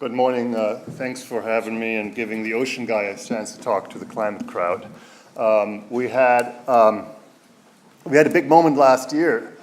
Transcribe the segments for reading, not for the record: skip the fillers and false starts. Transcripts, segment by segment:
Good morning. Thanks for having me and giving the ocean guy a chance to talk to the climate crowd. We had a big moment last year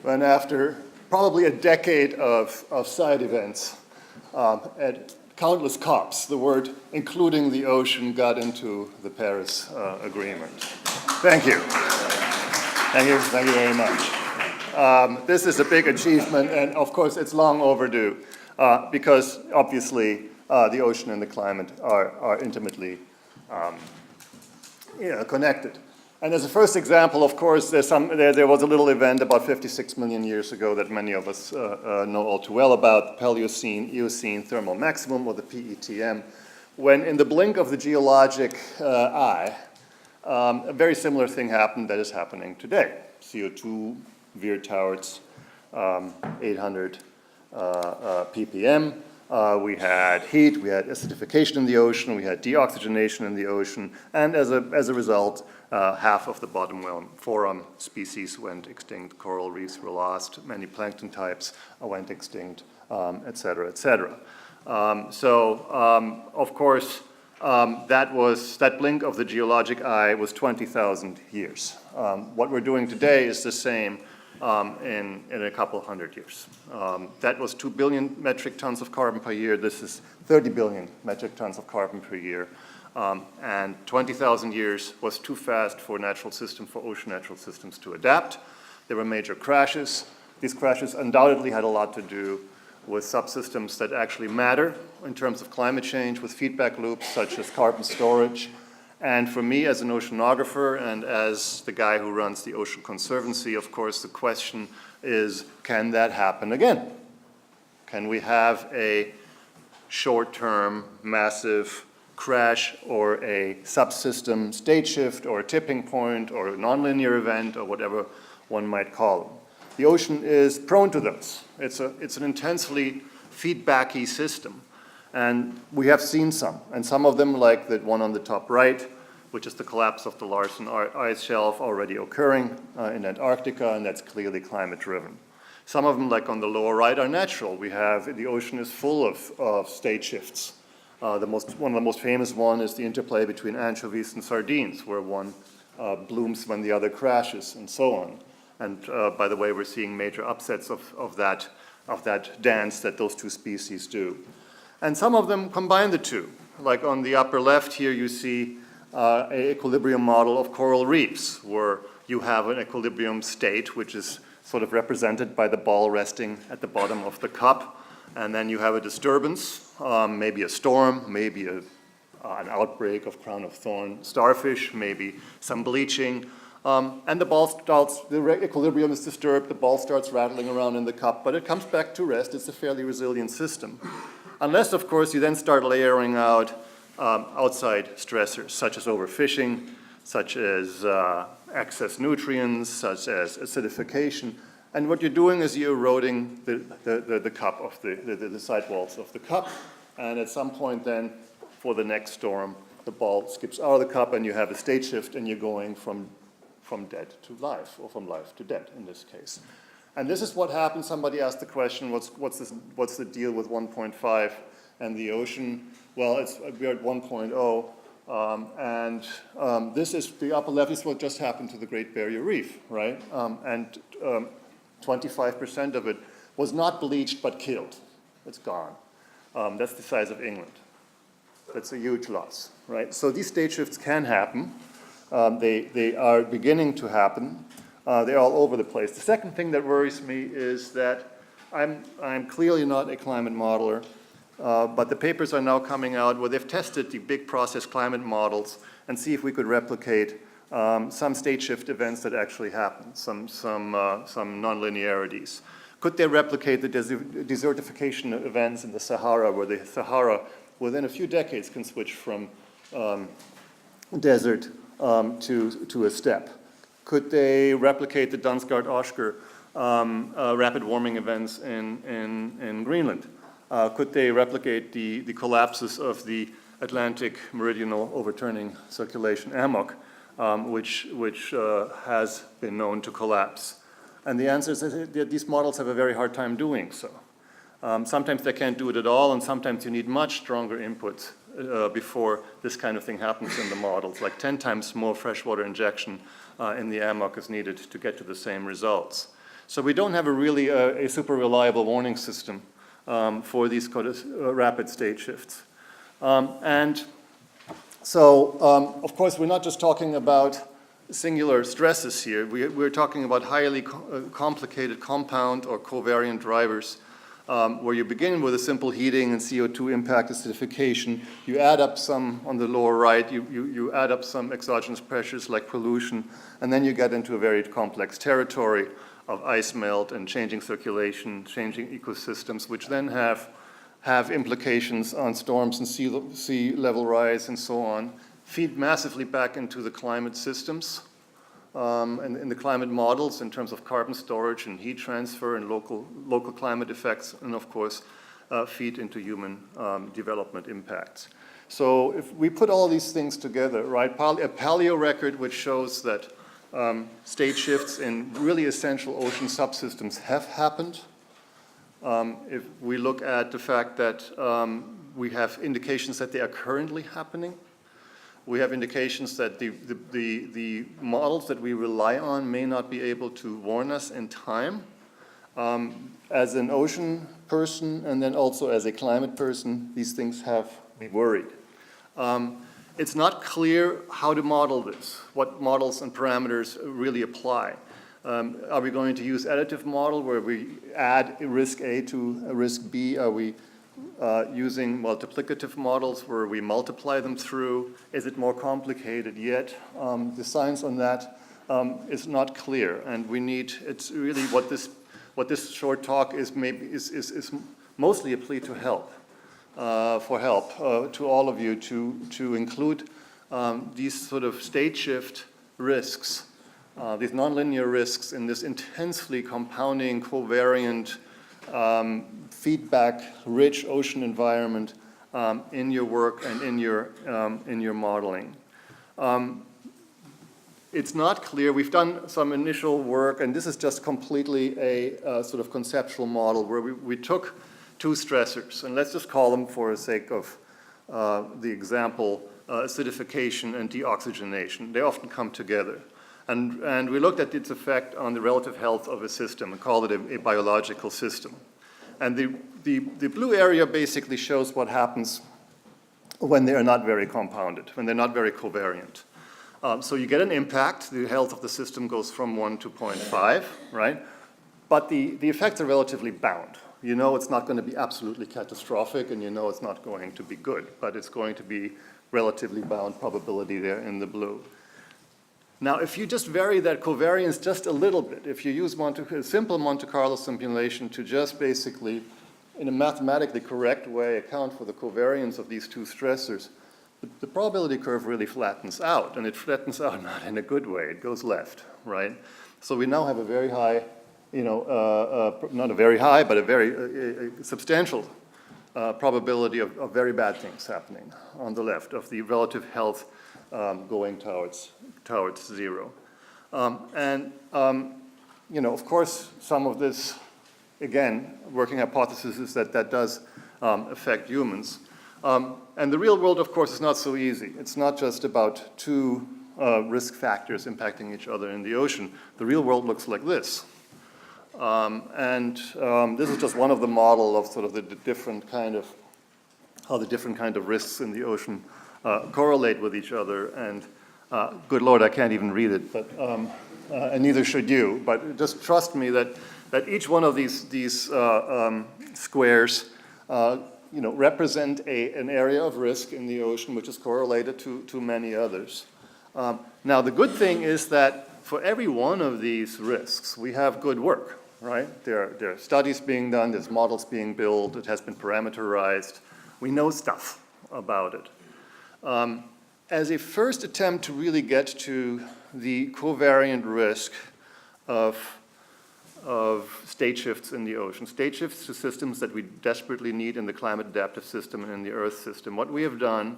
when, after probably a decade of side events at countless COPs, the word "including the ocean" got into the Paris Agreement. Thank you. Thank you very much. This is a big achievement, and of course it's long overdue. Because obviously the ocean and the climate are intimately connected. And as a first example, of course, there was a little event about 56 million years ago that many of us know all too well about, the Paleocene Eocene Thermal Maximum, or the PETM, when in the blink of the geologic eye, a very similar thing happened that is happening today. CO2 veered towards 800 ppm. We had heat, we had acidification in the ocean, we had deoxygenation in the ocean, and as a result, half of the bottom forum species went extinct, coral reefs were lost, many plankton types went extinct, et cetera, et cetera. Of course, that blink of the geologic eye was 20,000 years. What we're doing today is the same in a couple hundred years. That was 2 billion metric tons of carbon per year. This is 30 billion metric tons of carbon per year. And 20,000 years was too fast for ocean natural systems to adapt. There were major crashes. These crashes undoubtedly had a lot to do with subsystems that actually matter in terms of climate change, with feedback loops such as carbon storage. And for me, as an oceanographer and as the guy who runs the Ocean Conservancy, of course, the question is, can that happen again? Can we have a short-term, massive crash or a subsystem state shift or a tipping point or a nonlinear event or whatever one might call them? The ocean is prone to those. It's an intensely feedbacky system. And we have seen some, and some of them, like the one on the top right, which is the collapse of the Larsen ice shelf already occurring in Antarctica, and that's clearly climate-driven. Some of them, like on the lower right, are natural. The ocean is full of state shifts. One of the most famous one is the interplay between anchovies and sardines, where one blooms when the other crashes, and so on. And by the way, we're seeing major upsets of that dance that those two species do. And some of them combine the two. Like on the upper left here, you see an equilibrium model of coral reefs, where you have an equilibrium state, which is sort of represented by the ball resting at the bottom of the cup. And then you have a disturbance, maybe a storm, maybe an outbreak of crown of thorn starfish, maybe some bleaching. And the equilibrium is disturbed, the ball starts rattling around in the cup, but it comes back to rest. It's a fairly resilient system. Unless, of course, you then start layering out outside stressors, such as overfishing, such as excess nutrients, such as acidification. And what you're doing is you're eroding the cup of the sidewalls of the cup. And at some point then, for the next storm, the ball skips out of the cup and you have a state shift and you're going from dead to life, or from life to dead in this case. And this is what happens. Somebody asked the question, what's the deal with 1.5 and the ocean? Well, we're at 1.0, and this is the upper left is what just happened to the Great Barrier Reef, right? And 25% of it was not bleached but killed. It's gone. That's the size of England. That's a huge loss, right? So these state shifts can happen. They are beginning to happen. They're all over the place. The second thing that worries me is that I'm clearly not a climate modeler, but the papers are now coming out where they've tested the big process climate models and see if we could replicate some state shift events that actually happen, some nonlinearities. Could they replicate the desertification events in the Sahara, where the Sahara within a few decades can switch from desert to a steppe? Could they replicate the Dunsgaard-Oshkosh rapid warming events in Greenland? Could they replicate the collapses of the Atlantic meridional overturning circulation, AMOC, which has been known to collapse? And the answer is that these models have a very hard time doing so. Sometimes they can't do it at all, and sometimes you need much stronger inputs before this kind of thing happens in the models, like 10 times more freshwater injection in the AMOC is needed to get to the same results. So we don't have a super reliable warning system for these rapid state shifts. And so, of course, we're not just talking about singular stresses here. We're talking about highly complicated compound or covariant drivers where you begin with a simple heating and CO2 impact acidification. You add up some, on the lower right, you add up some exogenous pressures like pollution, and then you get into a very complex territory of ice melt and changing circulation, changing ecosystems, which then have implications on storms and sea level rise and so on, feed massively back into the climate systems and in the climate models in terms of carbon storage and heat transfer and local climate effects, and of course, feed into human development impacts. So if we put all these things together, right, a paleo record which shows that state shifts in really essential ocean subsystems have happened. If we look at the fact that we have indications that they are currently happening, we have indications that the models that we rely on may not be able to warn us in time. As an ocean person and then also as a climate person, these things have me worried. It's not clear how to model this, what models and parameters really apply. Are we going to use additive model where we add risk A to a risk B? Are we using multiplicative models where we multiply them through? Is it more complicated yet? The science on that is not clear, and we need, it's really what this short talk is mostly a plea to help, for help to all of you to include these sort of state shift risks, these nonlinear risks in this intensely compounding covariant feedback-rich ocean environment in your work and in your modeling. It's not clear. We've done some initial work, and this is just completely a sort of conceptual model where we took two stressors, and let's just call them, for the sake of the example, acidification and deoxygenation. They often come together. And we looked at its effect on the relative health of a system and called it a biological system. And the blue area basically shows what happens when they are not very compounded, when they're not very covariant. So you get an impact. The health of the system goes from 1 to 0.5, right? But the effects are relatively bound. You know it's not going to be absolutely catastrophic, and you know it's not going to be good, but it's going to be relatively bound probability there in the blue. Now, if you just vary that covariance just a little bit, if you use a simple Monte Carlo simulation to just basically, in a mathematically correct way, account for the covariance of these two stressors, the probability curve really flattens out, and it flattens out not in a good way. It goes left, right? So we now have a very high, not a very high, but a very substantial probability of very bad things happening on the left, of the relative health going towards zero. Of course, some of this, again, working hypothesis is that does affect humans. And the real world, of course, is not so easy. It's not just about two risk factors impacting each other in the ocean. The real world looks like this. This is just one of the model of sort of the different kind of, how the different kind of risks in the ocean correlate with each other. And good Lord, I can't even read it, but and neither should you. But just trust me that each one of these squares represent an area of risk in the ocean which is correlated to many others. Now, the good thing is that for every one of these risks, we have good work, right? There are studies being done, there's models being built, it has been parameterized. We know stuff about it. As a first attempt to really get to the covariant risk of state shifts in the ocean, state shifts to systems that we desperately need in the climate adaptive system and in the Earth system, what we have done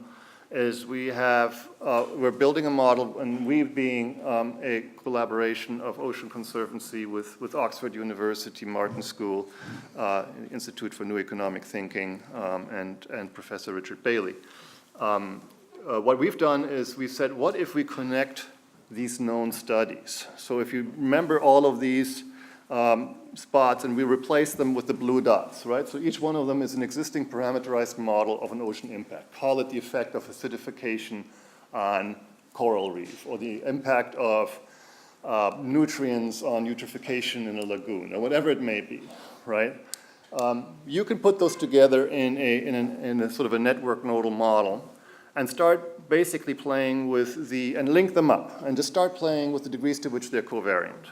is we're building a model, and we being a collaboration of Ocean Conservancy with Oxford University, Martin School, Institute for New Economic Thinking, and Professor Richard Bailey. What we've done is we said, what if we connect these known studies? So if you remember all of these spots, and we replace them with the blue dots, right? So each one of them is an existing parameterized model of an ocean impact. Call it the effect of acidification on coral reef, or the impact of nutrients on eutrophication in a lagoon, or whatever it may be, right? You can put those together in a sort of a network nodal model and start basically playing with and link them up, and just start playing with the degrees to which they're covariant.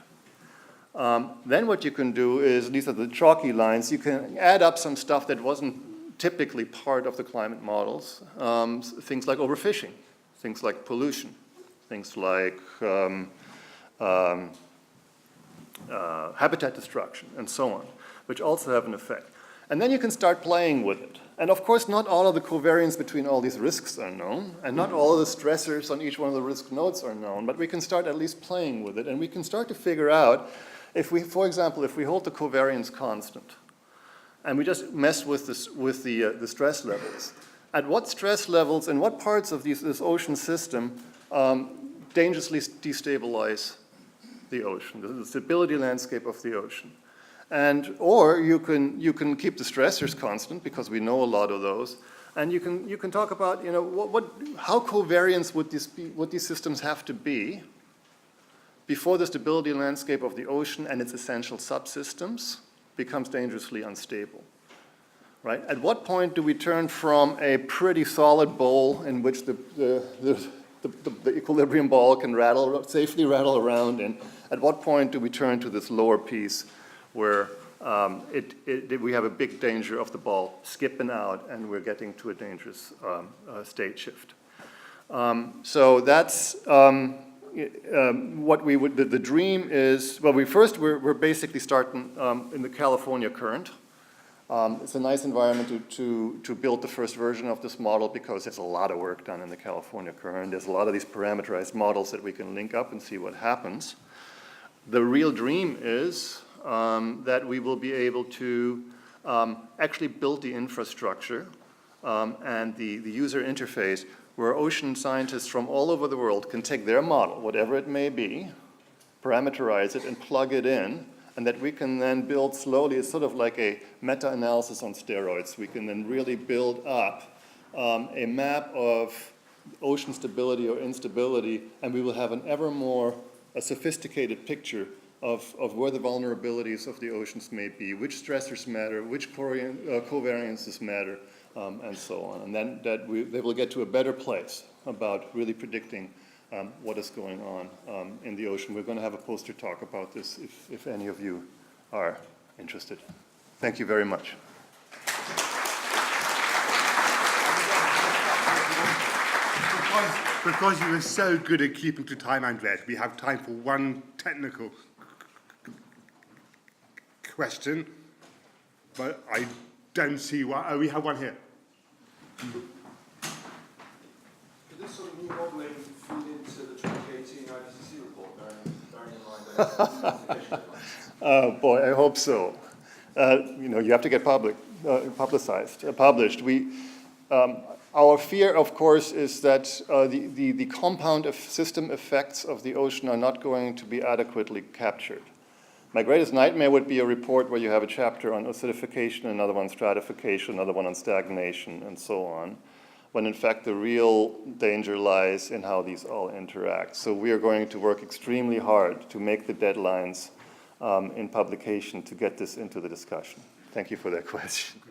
Then what you can do is, these are the chalky lines, you can add up some stuff that wasn't typically part of the climate models, things like overfishing, things like pollution, things like habitat destruction, and so on, which also have an effect. And then you can start playing with it. And of course, not all of the covariance between all these risks are known, and not all of the stressors on each one of the risk nodes are known, but we can start at least playing with it, and we can start to figure out if we, for example, if we hold the covariance constant, and we just mess with the stress levels, at what stress levels and what parts of this ocean system dangerously destabilize the ocean, the stability landscape of the ocean. Or you can keep the stressors constant, because we know a lot of those, and you can talk about, how covariant would these systems have to be before the stability landscape of the ocean and its essential subsystems becomes dangerously unstable, right? At what point do we turn from a pretty solid bowl in which the equilibrium ball can safely rattle around, and at what point do we turn to this lower piece where we have a big danger of the ball skipping out and we're getting to a dangerous state shift? So that's what we would, the dream is, well, we're basically starting in the California current. It's a nice environment to build the first version of this model, because there's a lot of work done in the California current. There's a lot of these parameterized models that we can link up and see what happens. The real dream is that we will be able to actually build the infrastructure and the user interface where ocean scientists from all over the world can take their model, whatever it may be, parameterize it and plug it in, and that we can then build slowly. It's sort of like a meta-analysis on steroids. We can then really build up a map of ocean stability or instability, and we will have an ever more sophisticated picture of where the vulnerabilities of the oceans may be, which stressors matter, which covariances matter, and so on. And then they will get to a better place about really predicting what is going on in the ocean. We're going to have a poster talk about this if any of you are interested. Thank you very much. Because you were so good at keeping to time, Andreas, we have time for one technical question, but I don't see why. Oh, we have one here. Could this sort of new modelling feed into the 2018 IPCC report, bearing in mind that Oh boy, I hope so. You have to get published. Our fear, of course, is that the compound system effects of the ocean are not going to be adequately captured. My greatest nightmare would be a report where you have a chapter on acidification, another one on stratification, another one on stagnation, and so on, when in fact the real danger lies in how these all interact. So we are going to work extremely hard to make the deadlines in publication to get this into the discussion. Thank you for that question.